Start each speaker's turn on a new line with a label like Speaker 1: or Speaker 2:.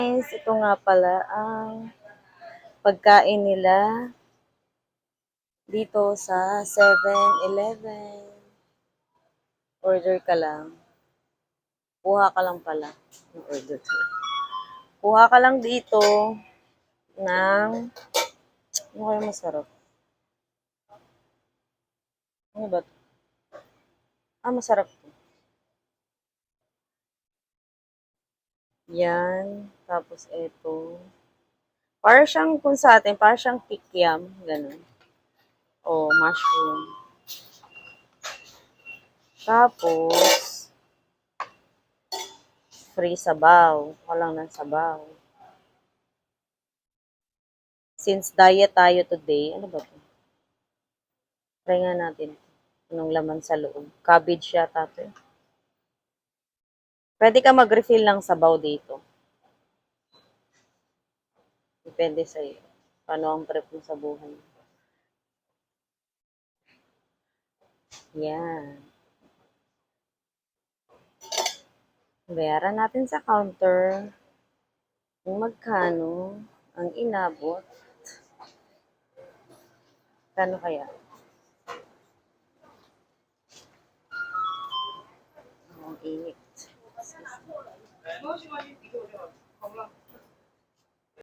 Speaker 1: Guys, ito nga pala ang pagkain nila dito sa 7-Eleven. Order ka lang. Kuha ka lang pala. Order ka. Kuha ka lang dito ng ano kaya masarap? Ano ba? Masarap to. Yan. Tapos ito. Para siyang, kung sa atin, para siyang kikiam. Ganun. O, mushroom. Tapos, free sabaw. Walang ng sabaw. Since diet tayo today, ano ba to? Try nga natin. Anong laman sa loob. Cabbage yata to. Pwede ka mag-refill ng sabaw dito. Depende sa iyo. Paano ang prep mo sa buhay. Yan. Bayaran natin sa counter kung magkano ang inabot. Kano kaya? Ang init.